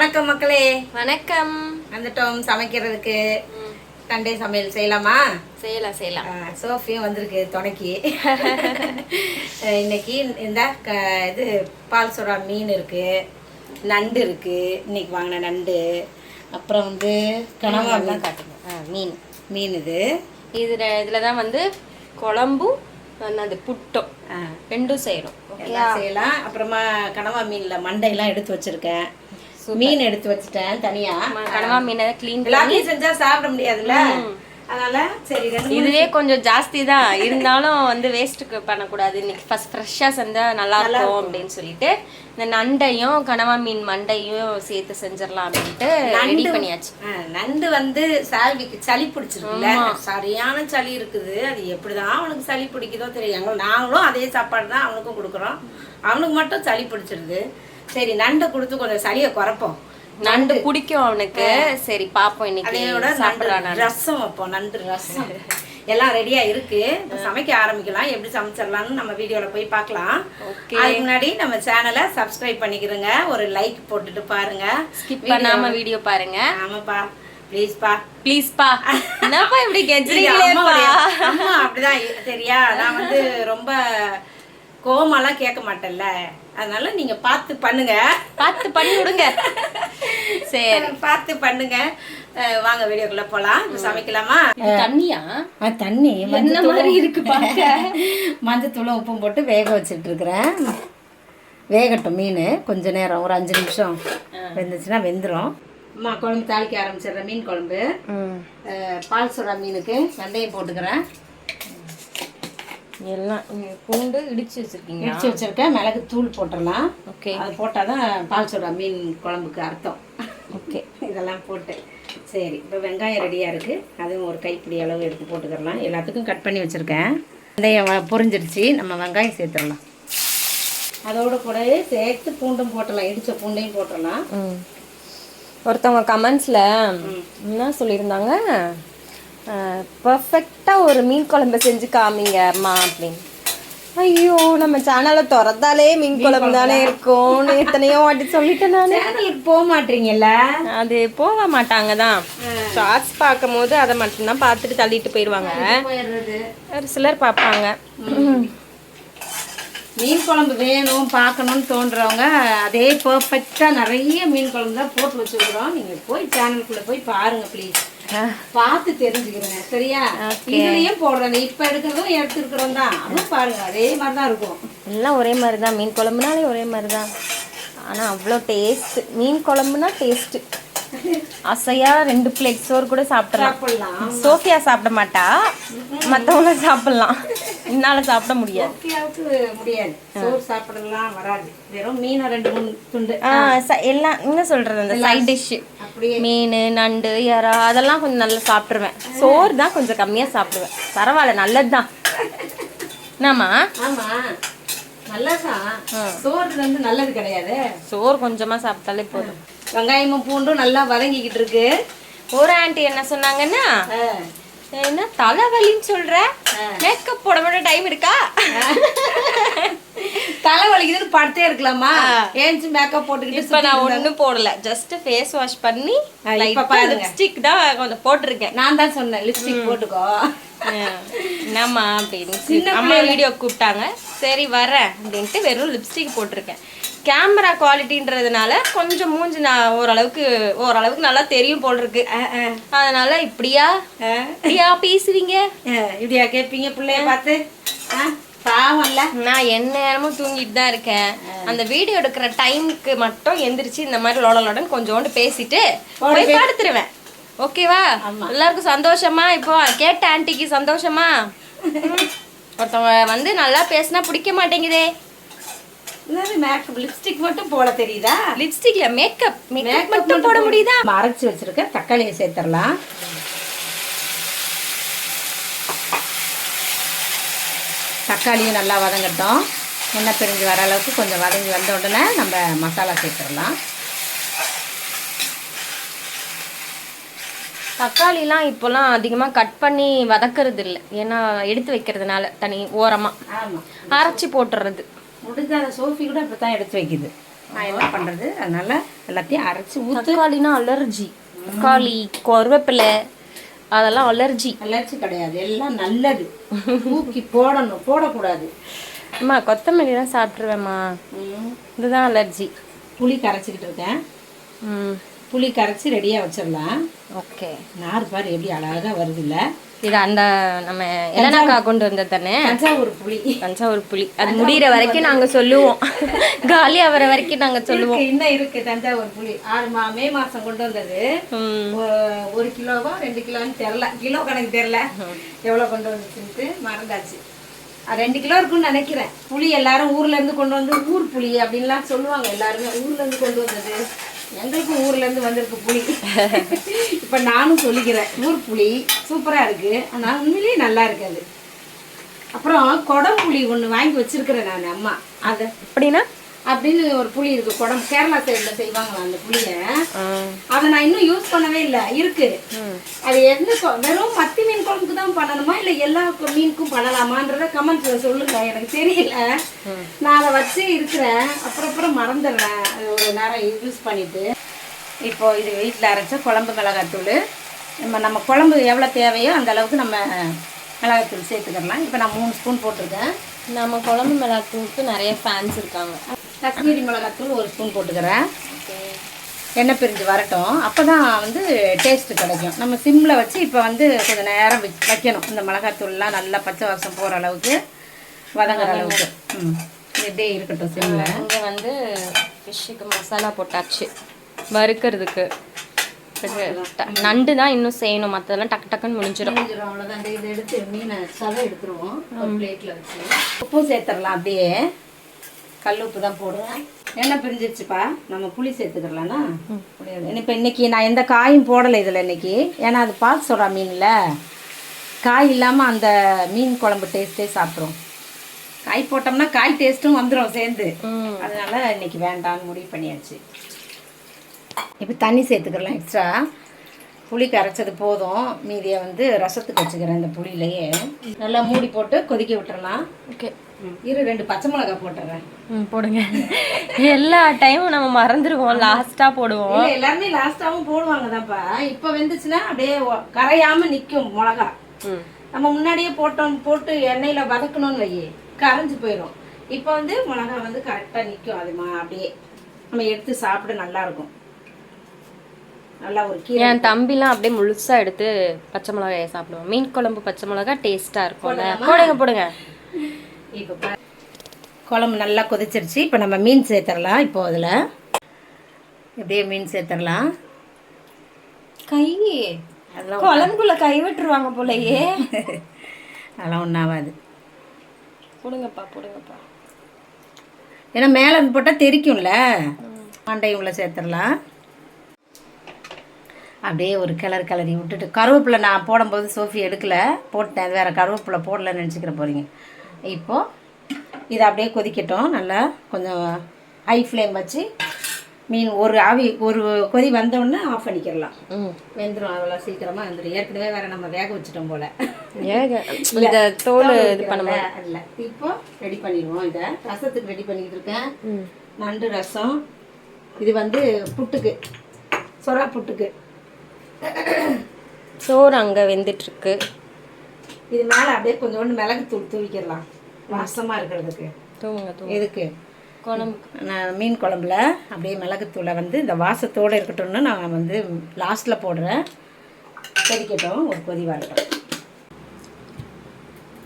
வணக்கம் மக்களே. வணக்கம். வந்துட்டோம் சமைக்கிறதுக்கு. சண்டே சமையல் செய்யலாமா? செய்யலாம். சோஃபியும் வந்திருக்கு துணைக்கு. இன்னைக்கு இந்த இது பால் சுறா மீன் இருக்கு, நண்டு இருக்கு. இன்னைக்கு வாங்கின நண்டு. அப்புறம் வந்து கனவா தான் காட்டுங்க. மீன் இதில் தான் வந்து குழம்பும் அந்த புட்டும் ரெண்டும் செய்யணும். செய்யலாம். அப்புறமா கனவா மீனில் மண்டையெல்லாம் எடுத்து வச்சிருக்கேன். மீன் எடுத்து வச்சுட்டேன் தனியா. கனவா மீனை க்ளீன் பண்ணி செஞ்சா சாப்பிட முடியாதுல்ல, அதனால சரி இதுவே கொஞ்சம் ஜாஸ்தி தான் இருந்தாலும் வந்து வேஸ்ட்டுக்கு பண்ணக்கூடாது. இன்னைக்கு ஃபர்ஸ்ட் ஃப்ரெஷ்ஷாக செஞ்சால் நல்லா இருக்கும் அப்படின்னு சொல்லிட்டு இந்த நண்டையும் கனவா மீன் மண்டையும் சேர்த்து செஞ்சிடலாம் அப்படின்ட்டு ரெடி பண்ணியாச்சு. நண்டு வந்து சால்விக்கு சளி பிடிச்சிருக்குல்ல, சரியான சளி இருக்குது. அது எப்படிதான் அவனுக்கு சளி பிடிக்குதோ தெரியும். நாங்களும் அதே சாப்பாடு தான் அவனுக்கும் கொடுக்குறோம். அவனுக்கு மட்டும் சளி பிடிச்சிருது. சரி நண்டை கொடுத்து கொஞ்சம் சளியை குறைப்போம். நண்டு பிடிக்கும் அவனுக்கு. சரி பாப்போம் இன்னைக்கு. ரசம் வைப்போம், நண்டு ரசம். எல்லாம் ரெடியா இருக்கு. சமைக்க ஆரம்பிக்கலாம். எப்படி சமைச்சிடலாம்னு நம்ம வீடியோல போய் பார்க்கலாம். அதுக்கு முன்னாடி நம்ம சேனலை சப்ஸ்கிரைப் பண்ணிக்கிறோங்க. ஒரு லைக் போட்டுட்டு பாருங்க. ஸ்கிப் பண்ணாம வீடியோ பாருங்க. ஆமாப்பா, ப்ளீஸ்பா. என்னப்பா இப்படி கெஜ்றீங்களேப்பா? அம்மா அப்படிதான் சரியா. நான் வந்து ரொம்ப கோவமாலாம் கேட்க மாட்டேன்ல, அதனால நீங்க பார்த்து பண்ணுங்க. பார்த்து பண்ணி விடுங்க. சரி பார்த்து பண்ணுங்க. வாங்க வீடியோக்குள்ள போலாம். சமைக்கலாமா? தண்ணியா? தண்ணி என்ன மாதிரி இருக்கு பாக்க. மஞ்சத்தூளும் உப்பும் போட்டு வேக வச்சுட்டு இருக்கிறேன். வேகட்டும் மீன். கொஞ்ச நேரம் ஒரு 5 நிமிஷம் வெந்துச்சுன்னா வெந்துடும். அம்மா குழம்பு தாளிக்க ஆரம்பிச்சிடுறேன். மீன் குழம்பு. பால் சுறா மீனுக்கு வெந்தயம் போட்டுக்கிறேன். எல்லாம் பூண்டு இடிச்சு வச்சிருக்கேன். மிளகு தூள் போட்டுடலாம். ஓகே, அது போட்டாதான் பால் சுறா மீன் குழம்புக்கு அர்த்தம். ஓகே, இதெல்லாம் போட்டு சரி. இப்போ வெங்காயம் ரெடியாக இருக்குது. அதுவும் ஒரு கைப்பிடி அளவு எடுத்து போட்டுக்கிறலாம். எல்லாத்துக்கும் கட் பண்ணி வச்சுருக்கேன். வெந்தயம் பொரிஞ்சிடுச்சு. நம்ம வெங்காயம் சேர்த்துடலாம். அதோட கூடவே சேர்த்து பூண்டும் போட்டுடலாம். இடித்த பூண்டையும் போட்டுடலாம். ஒருத்தவங்க கமெண்ட்ஸில் என்ன சொல்லியிருந்தாங்க, பர்ஃபெக்டாக ஒரு மீன் குழம்பு செஞ்சு காமிங்க அம்மா அப்படின்னு. ஐயோ, நம்ம சேனலை திறந்தாலே மீன் குழம்பு தானே இருக்கும். எத்தனையோ வாட்டி சொல்லிட்டேன் நான். சேனலுக்கு போக மாட்டீங்கல்ல? அது போக மாட்டாங்க தான். ஷார்ட்ஸ் பார்க்கும் போது அதை மட்டும்தான் பார்த்துட்டு தள்ளிட்டு போயிடுவாங்க. ஒரு சிலர் பார்ப்பாங்க. மீன் குழம்பு வேணும் பார்க்கணும்னு தோன்றவங்க அதே பர்ஃபெக்டாக நிறைய மீன் குழம்பு தான் போட்டு வச்சுருக்குறோம். நீங்கள் போய் சேனலுக்குள்ளே போய் பாருங்க ப்ளீஸ். பார்த்து தெரிஞ்சுக்கிறேங்க சரியா. இதுலயும் போடுறாங்க. இப்ப எடுக்கிறதும் எடுத்துருக்கிறோம் தான். அதுவும் பாருங்க அதே மாதிரிதான் இருக்கும். எல்லாம் ஒரே மாதிரிதான். மீன் குழம்புனாலே ஒரே மாதிரிதான். ஆனா அவ்வளோ டேஸ்ட். மீன் குழம்புனா டேஸ்ட். அசையா 2 பிளேட் சோறு கூட சாப்பிடலாம். சோஃபியா சாப்பிட மாட்டா, மற்றவங்க சாப்பிடலாம். என்னால சாப்பிட முடியாது. முடியாது. சோறு சாப்பிடலாம் வராது. வெறும் மீன் 2-3 துண்டு எல்லாம் என்ன சொல்றது, அந்த சைட் டிஷ் மீன் நண்டு இறா அதெல்லாம் கொஞ்சம் நல்லா சாப்பிடுவேன். சோறு தான் கொஞ்சம் கம்மியா சாப்பிடுவேன். பரவாயில்ல, நல்லதுதான். என்னம்மா? ஆமா நல்லதான். சோறு வந்து நல்லது கிடையாது. சோறு கொஞ்சமா சாப்பிட்டாலே போதும். வெங்காயமும் பூண்டும் நல்லா வதங்கிக்கிட்டு இருக்கு. ஒரு ஆண்டி என்ன சொன்னாங்கன்னா, என்ன தலைவலின்னு சொல்ற, மேக்கப் போட மட்டும் டைம் இருக்கா? தலைவலிக்குதுன்னு படுத்தே இருக்கலாமா? ஏஞ்சி மேக்கப் போட்டுக்கிட்டு. இப்ப நான் ஒண்ணும் போடல, ஜஸ்ட் ஃபேஸ் வாஷ் பண்ணி லிப்ஸ்டிக் தான் கொஞ்சம் போட்டிருக்கேன். நான் தான் சொன்னேன் லிப்ஸ்டிக் போட்டுக்கோ. என்னம்மா அப்படின்னு அம்மா வீடியோ கூப்பிட்டாங்க. சரி வரேன் அப்படின்ட்டு வெறும் லிப்ஸ்டிக் போட்டிருக்கேன். கேமரா குவாலிட்டின்றதுனால கொஞ்சம் மூஞ்சி நான் ஓரளவுக்கு நல்லா தெரியும் போல் இருக்கு. அதனால இப்படியா பேசுவீங்க, இப்படியா கேட்பீங்க பிள்ளைய பார்த்து? பாவம்ல. நான் எந்நேரமும் தூங்கிட்டு தான் இருக்கேன். அந்த வீடியோ எடுக்கிற டைமுக்கு மட்டும் எந்திரிச்சு இந்த மாதிரி லோடலோடன்னு கொஞ்சோண்டு பேசிட்டு போய் படுத்துருவேன். ஓகேவா? எல்லாருக்கும் சந்தோஷமா? இப்போ கேட்ட ஆன்ட்டிக்கு சந்தோஷமா? ஒருத்தவங்க வந்து நல்லா பேசினா பிடிக்க மாட்டேங்குதே. மேக்கப் லிப்ஸ்டிக் மட்டும் போட தெரியுதா? லிப்ஸ்டிக்ல மேக்கப் மட்டும் போட முடியுதா? அரைச்சி வச்சிருக்க தக்காளியை சேர்த்துடலாம். தக்காளியும் நல்லா வதங்கட்டும். எண்ணெய் பிரிஞ்சு வர அளவுக்கு கொஞ்சம் வதங்கி வந்த உடனே நம்ம மசாலா சேர்த்துடலாம். தக்காளிலாம் இப்போலாம் அதிகமாக கட் பண்ணி வதக்கிறது இல்லை. ஏன்னா எடுத்து வைக்கிறதுனால தனி ஓரமாக அரைச்சி போட்டுறது. முடிஞ்சாத சோஃபி கூட அப்படி தான் எடுத்து வைக்குது. நான் என்ன பண்ணுறது, அதனால் எல்லாத்தையும் அரைச்சி ஊற்று. தக்காளினா அலர்ஜி. தக்காளி, கருவேப்பிலை அதெல்லாம் அலர்ஜி. அலர்ஜி கிடையாது, எல்லாம் நல்லது. தூக்கி போடணும், போடக்கூடாது. அம்மா கொத்தமல்லிலாம் சாப்பிட்ருவேம்மா, இதுதான் அலர்ஜி. புளி கரைச்சிக்கிட்டு இருக்கேன். புளி கரைச்சி ரெடியாக வச்சிடலாம். ஓகே. நார் பாரு எப்படி அழகாக வருது இல்லை? இது அந்த நம்ம என்னக்கா கொண்டு வந்தது தானே, தஞ்சாவூர் புளி. தஞ்சாவூர் புளி அது முடிகிற வரைக்கும் நாங்கள் சொல்லுவோம், காலி ஆகிற வரைக்கும் நாங்கள் சொல்லுவோம். இன்னும் இருக்கு தஞ்சாவூர் புளி. மே மாதம் கொண்டு வந்தது. 1 கிலோவா 2 கிலோன்னு தெரில, கிலோ கணக்கு தெரில எவ்வளோ கொண்டு வந்துச்சுன்ட்டு மறந்தாச்சு. 2 கிலோ இருக்குன்னு நினைக்கிறேன். புளி எல்லாரும் ஊர்லேருந்து கொண்டு வந்து, ஊர் புளி அப்படின்லாம் சொல்லுவாங்க எல்லாருமே. ஊர்லேருந்து கொண்டு வந்தது, எங்களுக்கும் ஊர்லேருந்து வந்திருக்கு புளி. இப்போ நானும் சொல்லிக்கிறேன், ஊர் புளி சூப்பராக இருக்குது, ஆனால் உண்மையிலேயே நல்லா இருக்காது. அப்புறம் குடம்புளி ஒன்று வாங்கி வச்சிருக்கிறேன் நான். அம்மா அதை அப்படின்னா அப்படின்னு ஒரு புளி இருக்கு, குடம் கேரளா சைடில் செய்வாங்களா அந்த புளியை. அதை நான் இன்னும் யூஸ் பண்ணவே இல்லை, இருக்கு. அது எந்த வெறும் மத்தி மீன் குழம்புக்கு தான் பண்ணணுமா இல்லை எல்லா மீனுக்கும் பண்ணலாமான்றத கமெண்ட்ஸ்ல சொல்லுங்க, எனக்கு தெரியல. நான் அதை வச்சு இருக்கிறேன், அப்புறம் மறந்துடுறேன். அது ஒரு நேரம் யூஸ் பண்ணிட்டு. இப்போ இது வீட்டில் அரைச்ச குழம்பு மிளகாத்தூள். நம்ம குழம்பு எவ்வளோ தேவையோ அந்த அளவுக்கு நம்ம மிளகாத்தூள் சேர்த்துக்கலாம். இப்போ நான் 3 ஸ்பூன் போட்டிருக்கேன். நம்ம குழம்பு மிளகாத்தூளுக்கு நிறைய ஃபேன்ஸ் இருக்காங்க. காஷ்மீரி மிளகாத்தூள் 1 ஸ்பூன் போட்டுக்கிறேன். எண்ணெய் பிரிஞ்சு வரட்டும், அப்போ தான் வந்து டேஸ்ட்டு கிடைக்கும். நம்ம சிம்மில் வச்சு இப்போ வந்து கொஞ்சம் நேரம் வைக்கணும். இந்த மிளகாத்தூள்லாம் நல்லா பச்சை வாசம் போகிற அளவுக்கு, வதங்குற அளவுக்கு. இப்படியே இருக்கட்டும் சிம்மில். இங்கே வந்து ஃபிஷ்ஷுக்கு மசாலா போட்டாச்சு வறுக்கிறதுக்கு. நண்டு தான் இன்னும் செய்யணும், மற்றதெல்லாம் டக்கு டக்குன்னு முடிஞ்சிடும். அவ்வளோதான். இதை எடுத்து மீனை சதை எடுத்துருவோம் ஒரு பிளேட்டில் வச்சு. உப்பு சேர்த்துடலாம், அப்படியே கல் உப்பு தான் போடுவேன். எண்ணெய் பிரிஞ்சிருச்சுப்பா, நம்ம புளி சேர்த்துக்கலாம்னா. இப்போ இன்னைக்கு நான் எந்த காயும் போடலை இதில் இன்னைக்கு, ஏன்னா அது பார்த்து சொல்கிறா மீனில் காய் இல்லாமல் அந்த மீன் குழம்பு டேஸ்ட்டே சாப்பிட்றோம். காய் போட்டோம்னா காய் டேஸ்ட்டும் வந்துடும் சேர்ந்து, அதனால இன்னைக்கு வேண்டாம்னு முடிவு பண்ணியாச்சு. இப்போ தண்ணி சேர்த்துக்கலாம் எக்ஸ்ட்ரா. புளி கரைச்சது போதும், மீதியை வந்து ரசத்துக்கு வச்சுக்கிறேன். இந்த புளியிலையே நல்லா மூடி போட்டு கொதிக்க விட்டுறலாம். ஓகே, 2 பச்சை மிளகா போட்டுறேன். போடுங்க. எல்லா டைமும் நம்ம மறந்துடுவோம், லாஸ்ட்டாக போடுவோம். எல்லாருமே லாஸ்ட்டாகவும் போடுவாங்க தான்ப்பா. இப்போ வெந்துச்சுன்னா அப்படியே கரையாமல் நிற்கும் மிளகா. நம்ம முன்னாடியே போட்டு எண்ணெயில் வதக்கணும்னு வையே, கரைஞ்சி போயிடும். இப்போ வந்து மிளகா வந்து கரெக்டாக நிற்கும். அது அப்படியே நம்ம எடுத்து சாப்பிட நல்லாயிருக்கும். நல்லா ஒரு கீரை. என் தம்பிலாம் அப்படியே முழுசா எடுத்து பச்சை மிளகாயை சாப்பிடுவோம். மீன் குழம்பு பச்சை மிளகா டேஸ்டா இருக்கும். போடுங்க. இப்போ குழம்பு நல்லா கொதிச்சிருச்சு. இப்போ நம்ம மீன் சேர்த்துடலாம். இப்போ அதில் எப்படியே மீன் சேர்த்துடலாம். கை அதெல்லாம் குழம்புக்குள்ள கை விட்டுருவாங்க போலயே. அதெல்லாம் ஒன்றாகாது. போடுங்கப்பா. ஏன்னா மேலே போட்டால் தெரிக்கும்ல. மண்டையும் உள்ள சேர்த்துடலாம். அப்படியே ஒரு கிளறி விட்டுட்டு, கருவேப்பிலை நான் போடும்போது சோஃபி எடுக்கலை, போட்டேன். அது வேறு கருவேப்பிலை போடலன்னு நினச்சிக்கிற போகிறீங்க. இப்போது இதை அப்படியே கொதிக்கட்டும். நல்லா கொஞ்சம் ஹை ஃப்ளேம் வச்சு மீன் ஒரு கொதி வந்தோடனே ஆஃப் பண்ணிக்கிடலாம். வெந்துடும், அதெல்லாம் சீக்கிரமாக வெந்துடும். ஏற்கனவே வேறு நம்ம வேக வச்சுட்டோம் போல். தோல் இது பண்ண இல்லை. இப்போ ரெடி பண்ணிடுவோம். இதை ரசத்துக்கு ரெடி பண்ணிக்கிட்டு இருக்கேன். நண்டு ரசம். இது வந்து புட்டுக்கு, சொரா புட்டுக்கு. சோறு அங்கே வெந்துட்டுருக்கு. இது மேலே அப்படியே கொஞ்சோண்டு மிளகு தூவிக்கிடலாம், வாசமாக இருக்கிறதுக்கு. எதுக்கு நான் மீன் குழம்புல அப்படியே மிளகுத்தூளை வந்து இந்த வாசத்தோடு இருக்கட்டும்னு நான் வந்து லாஸ்ட்டில் போடுறேன். கொதிக்கட்டும், ஒரு கொதி வரட்டும்.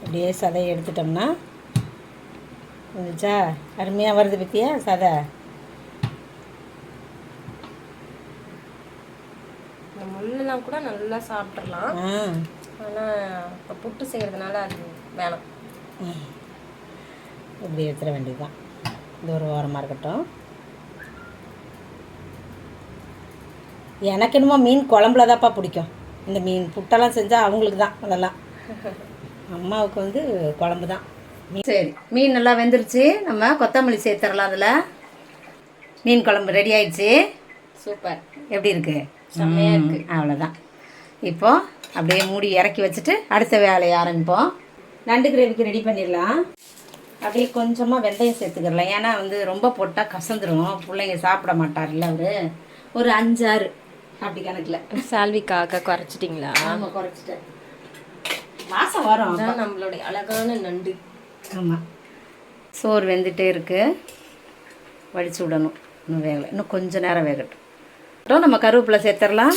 அப்படியே சதையை எடுத்துட்டோம்னா வந்துச்சா, அருமையாக வருது பற்றியா சதை. முள்ளெல்லாம் கூட நல்லா சாப்பிட்றலாம், ஆனால் இப்போ புட்டு செய்கிறதுனால அது வேணாம். இப்படி எடுத்துட வேண்டியதுதான். இது ஒரு ஓரமாக இருக்கட்டும். எனக்கு என்னமோ மீன் குழம்புல தான்ப்பா பிடிக்கும். இந்த மீன் புட்டெல்லாம் செஞ்சால் அவங்களுக்கு தான் அதெல்லாம். அம்மாவுக்கு வந்து குழம்பு தான். சரி, மீன் நல்லா வெந்துருச்சு. நம்ம கொத்தமல்லி சேர்த்துடலாம். அதில் மீன் குழம்பு ரெடி ஆயிடுச்சு. சூப்பர். எப்படி இருக்குது? செம்மையாக இருக்குது. அவ்வளோதான். இப்போது அப்படியே மூடி இறக்கி வச்சுட்டு அடுத்த வேலையை ஆரம்பிப்போம். நண்டு கிரேவிக்கு ரெடி பண்ணிடலாம். அப்படியே கொஞ்சமாக வெந்தயம் சேர்த்துக்கிறலாம். ஏன்னா வந்து ரொம்ப போட்டால் கசந்துரும், பிள்ளைங்க சாப்பிட மாட்டார்ல அவரு. ஒரு 5-6 அப்படி கணக்கில். சால்விக்காக குறைச்சிட்டிங்களா? ஆமாம், குறைச்சிட்டேன். வாசம் வரும். அதான் நம்மளுடைய அழகான நண்டு. ஆமாம். சோறு வெந்துட்டே இருக்குது, வடித்து விடணும். இன்னும் வேகலை, இன்னும் கொஞ்சம் நேரம் வேகட்டும். அப்புறம் நம்ம கருவேப்பிலை சேர்த்துடலாம்.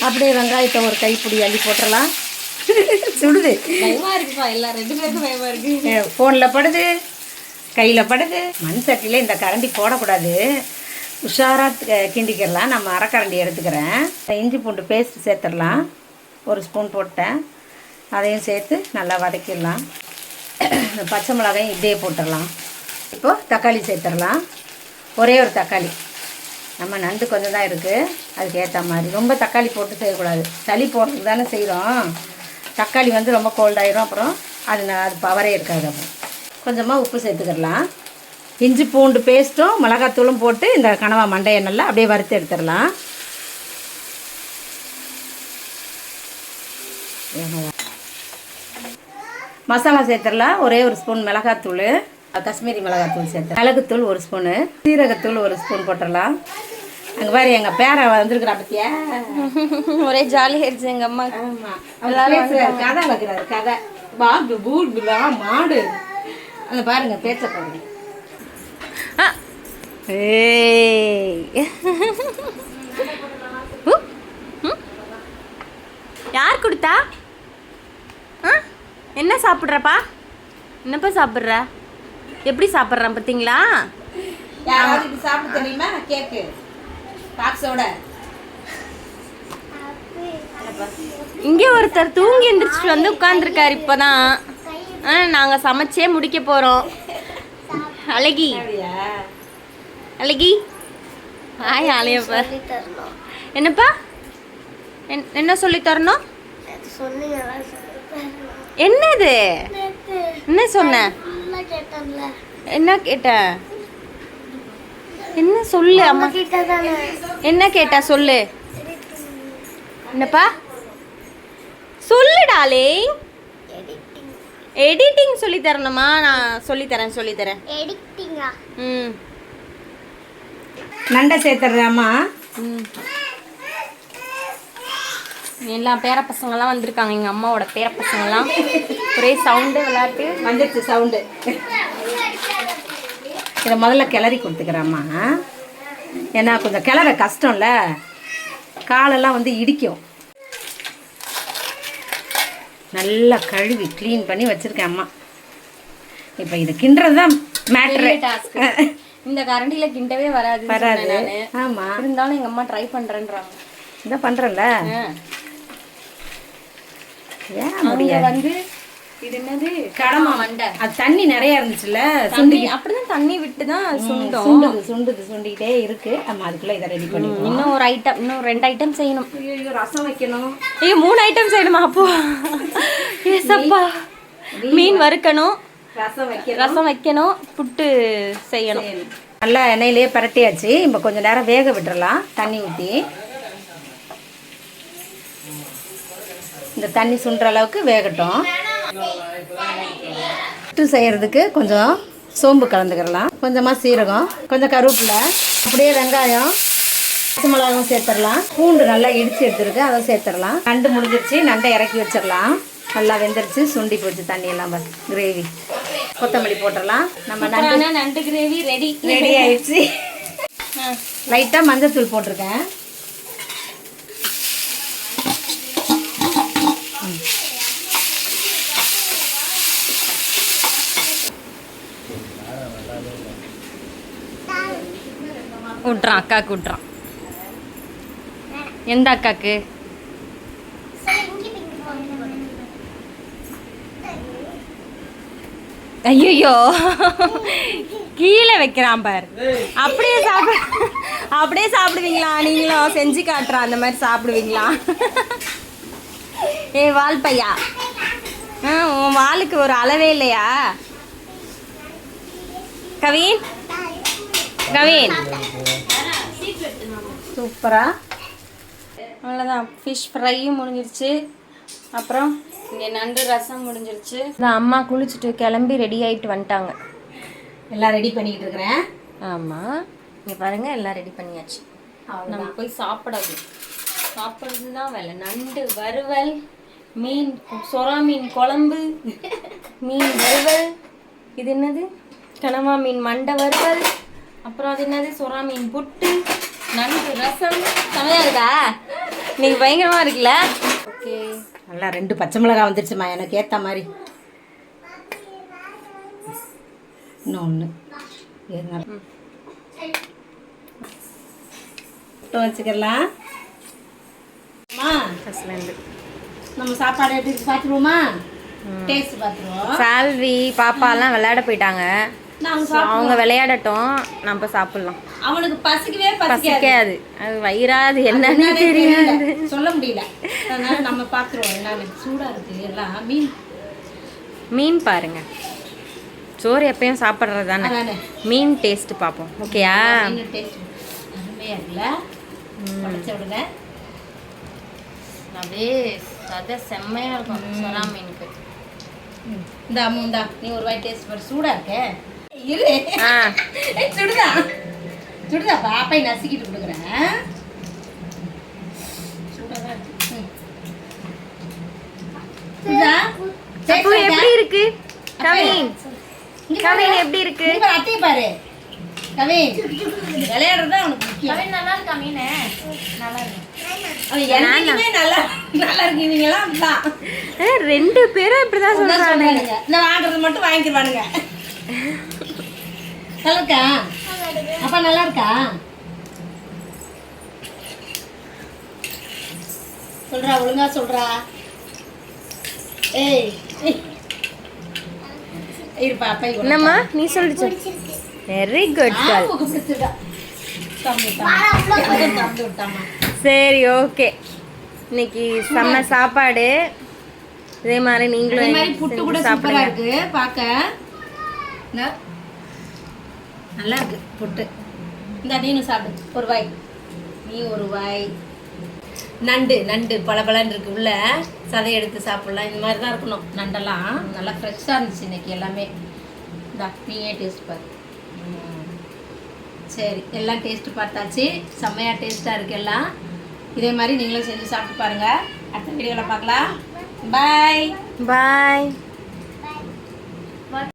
அப்படியே வெங்காயத்தை ஒரு கைப்பிடி அள்ளி போட்டுடலாம். சுடுது, பயமா இருக்குப்பா, எல்லாம் 2 பேருக்கும் பயமா இருக்கு. ஃபோனில் படுது, கையில் படுது. மண் சட்டியில் இந்த கரண்டி போடக்கூடாது, உஷாராக கிண்டிக்கிறலாம். நம்ம அரைக்கரண்டி எடுத்துக்கிறேன். இஞ்சி பூண்டு பேஸ்ட் சேர்த்துடலாம். 1 ஸ்பூன் போட்டேன், அதையும் சேர்த்து நல்லா வதக்கிடலாம். பச்சை மிளகாயும் இப்படியே போட்டுடலாம். இப்போது தக்காளி சேர்த்துடலாம். ஒரே ஒரு தக்காளி, நம்ம நண்டு கொஞ்சம் தான் இருக்குது, அதுக்கு ஏற்ற மாதிரி. ரொம்ப தக்காளி போட்டு செய்யக்கூடாது, சளி போடுறதுக்கு தானே செய்கிறோம். தக்காளி வந்து ரொம்ப கோல்டாயிரும், அப்புறம் அது பவரே இருக்காது. அப்புறம் கொஞ்சமாக உப்பு சேர்த்துக்கிடலாம். இஞ்சி பூண்டு பேஸ்ட்டும் மிளகாத்தூளும் போட்டு இந்த கனவா மண்டையை நல்லா அப்படியே வறுத்து எடுத்துடலாம். மசாலா சேர்த்துடலாம். ஒரே ஒரு ஸ்பூன் மிளகாத்தூள், காஷ்மீரி மிளகாத்தூள் சேர்த்து, மிளகுத்தூள் 1 ஸ்பூனு, சீரகத்தூள் 1 ஸ்பூன் போட்டுடலாம். அங்கே பாரு எங்கள் பேரை வந்திருக்கிறா பத்தியா, ஒரே ஜாலி ஆயிடுச்சு எங்கள் அம்மா. கதை வைக்கிறாரு, கதை பாபு பூபுலா மாடு. அங்கே பாருங்க பேச்ச பாருங்க. யார் கொடுத்தா? என்ன சாப்பிட்றப்பா? என்னப்பா சாப்பிட்ற? எப்படி சாப்பிட்றேன் பார்த்தீங்களா? யாராவது இப்படி சாப்பிட தெரியுமா? கேக்கு பாக்ஸோட. இங்கே ஒருத்தர் தூங்கி எந்திரிச்சிட்டு வந்து உட்காந்துருக்காரு இப்போதான். நாங்கள் சமைச்சே முடிக்க போகிறோம். அழகி அழகி ஹாய் ஆலயப்பா. என்னப்பா? என்ன சொல்லி தரணும்? என்னது? என்ன சொன்ன? என்ன கேட்ட? என்ன சொல்லு அம்மா. என்ன கேட்டா சொல்லு. என்னப்பா சொல்லு டார்லிங். எடிட்டிங் சொல்லி தரணுமா? நான் சொல்லித்தரேன். எடிட்டிங்கா? நண்டை சேர்த்துறேம்மா. எல்லா பேர பசங்கள்லாம் வந்திருக்காங்க, எங்கள் அம்மாவோட பேர பசங்கள்லாம். ஒரே சவுண்டு விளையாட்டு வந்துடுச்சு சவுண்டு. இதை முதல்ல கிளறி கொடுத்துக்கிறேம்மா. ஏன்னா கொஞ்சம் கிளற கஷ்டம்ல, காலெல்லாம் வந்து இடிக்கும். நல்லா கழுவி க்ளீன் பண்ணி வச்சுருக்கேன் அம்மா. இப்போ இது கிண்டுறது தான் மேட்ரு. இந்த கரண்டியில் கிண்டவே வராது. ஆமாம், இருந்தாலும் எங்கள் அம்மா ட்ரை பண்ணுறேன்றாங்க. இதான் பண்ணுறேன்ல. ஏன் வந்து இது என்னது? கடமா மண்டை. அது தண்ணி நிறைய இருந்துச்சுல்ல, சுண்டி அப்படிதான் தண்ணி விட்டு தான் சுண்டிக்கிட்டே இருக்கு. நம்ம அதுக்குள்ள இதை ரெடி பண்ணிக்கணும். இன்னும் ஒரு ஐட்டம், இன்னும் 2 ஐட்டம் செய்யணும். ஐயோ, ரசம் வைக்கணும். ஐயோ 3 ஐட்டம் செய்யணுமா? அப்போ ஏசப்பா. மீன் வறுக்கணும், ரசம் வைக்கணும், புட்டு செய்யணும். நல்லா எண்ணெயிலேயே பரட்டியாச்சு. இப்போ கொஞ்சம் நேரம் வேக விட்டுறலாம் தண்ணி ஊற்றி. இந்த தண்ணி சுண்டுற அளவுக்கு வேகட்டும். புட்டு செய்கிறதுக்கு கொஞ்சம் சோம்பு கலந்துக்கிறலாம், கொஞ்சமாக சீரகம், கொஞ்சம் கருவேப்பிலை, அப்படியே வெங்காயம், பச்சை மிளகாயும் சேர்த்துடலாம். பூண்டு நல்லா இடித்து எடுத்துருக்கு, அதை சேர்த்துடலாம். நண்டு முடிஞ்சிருச்சு, நண்டை இறக்கி வச்சிடலாம். நல்லா வெந்துருச்சு, சுண்டி போச்சு தண்ணி எல்லாம். கிரேவி கொத்தமல்லி போட்டுடலாம். நம்ம நண்டு கிரேவி ரெடி ஆயிடுச்சு. லைட்டாக மஞ்சள் போட்டிருக்கேன். விட்றான், அக்காவுக்கு விட்றான். எந்த அக்காவுக்கு? ஐயோ கீழே வைக்கிறான் பார். அப்படியே சாப்பிடுவீங்களா? நீங்களும் செஞ்சு காட்டுறா அந்த மாதிரி சாப்பிடுவீங்களா? ஏ வால் பையா, உன் வாளுக்கு ஒரு அளவே இல்லையா? கவின் சூப்பரா. அவ்வளோதான், ஃபிஷ் ஃப்ரையும் முடிஞ்சிருச்சு. அப்புறம் இங்கே நண்டு ரசம் முடிஞ்சிருச்சு. அம்மா குளிச்சுட்டு கிளம்பி ரெடி ஆகிட்டு வந்துட்டாங்க. எல்லாம் ரெடி பண்ணிக்கிட்டு இருக்கிறேன். ஆமாம், இங்கே பாருங்க எல்லாம் ரெடி பண்ணியாச்சு. நம்ம போய் சாப்பிட்றது தான் வேலை. நண்டு வறுவல், மீன் சொரா மீன் குழம்பு, மீன் வறுவல், இது என்னது கனவா மீன் மண்டை வறுவல், அப்புறம் அது என்னது சொரா மீன் புட்டு, நண்டு ரசம். செமையா இருக்கா? இன்னைக்கு பயங்கரமாக இருக்குல்ல? ஓகே, நல்லா 2 பச்சை மிளகாய் வந்துருச்சுமா எனக்கு ஏற்ற மாதிரி. இன்னொன்று வச்சுக்கலாம். நம்ம சாப்பாடு எப்படி இருக்கு பார்த்துருவோமா? டேஸ்ட் பார்த்துருவோம். சால்வி பாப்பாலாம் விளையாட போயிட்டாங்க. அவங்க விளையாடட்டும், நம்ம சாப்பிடலாம். அவனுக்கு பசிக்கவே பசிக்காது, அது வயிறாது என்னன்னு தெரியாது, சொல்ல முடியல. அதனால நம்ம பார்த்துருவோம். என்னன்னு சூடா இருக்கு எல்லாம். மீன் பாருங்க, சோறு எப்பயும் சாப்பிட்றது தானே, மீன் டேஸ்ட் பார்ப்போம். ஓகேயா? மீன் டேஸ்ட் அருமையா இருக்குல்ல? உடைச்ச உடனே அப்படியே சதை செம்மையா இருக்கும் சொரா மீனுக்கு. இந்தா நீ ஒரு வாய் டேஸ்ட் பண்ணு. சூடா இருக்கே இரு. சுடுதா பாப்பை நசுக்கிட்டு கொடுக்குறேன். எப்படி இருக்கு கவின்? கவின் எப்படி இருக்கு? அத்தையை பாரு கவின், விளையாடுறதா அவனுக்கு முக்கியம். நல்லா இருக்கா மீன்? நல்லா இருக்கு. நல்லா இருக்கு. இவங்கெல்லாம் அப்படிதான் 2 பேரும் இப்படிதான் சொல்றாங்க. இந்த வாங்குறது மட்டும் வாங்கிடுவானுங்க. நல்லா இருக்கா? அப்பா நல்லா இருக்கா? சொல்றா, ஒழுங்கா சொல்றா. ஏய் இருப்பா அப்பா. என்னம்மா நீ சொல்லிச்சு? Very good girl. சரி, ஓகே. இன்னைக்கு செம்ம சாப்பாடு. இதே மாதிரி நீங்களும் புட்டு கூட சூப்பரா இருக்கு பார்க்க. நல்லா இருக்கு புட்டு. இந்த நீனும் சாப்பிடு ஒரு வாய். நீ ஒரு வாய். நண்டு பளபளன்னு இருக்கு, உள்ள சதை எடுத்து சாப்பிடலாம். இந்த மாதிரி தான் இருக்கணும் நண்டெல்லாம். நல்லா ஃப்ரெஷ்ஷாக இருந்துச்சு இன்னைக்கு எல்லாமே. இந்தா நீயே டேஸ்ட் பாரு. சரி, எல்லாம் டேஸ்ட்டு பார்த்தாச்சு. செம்மையாக டேஸ்ட்டாக இருக்குது எல்லாம். இதே மாதிரி நீங்களும் செஞ்சு சாப்பிட்டு பாருங்கள். அடுத்த வீடியோவில் பார்க்கலாம். பாய்.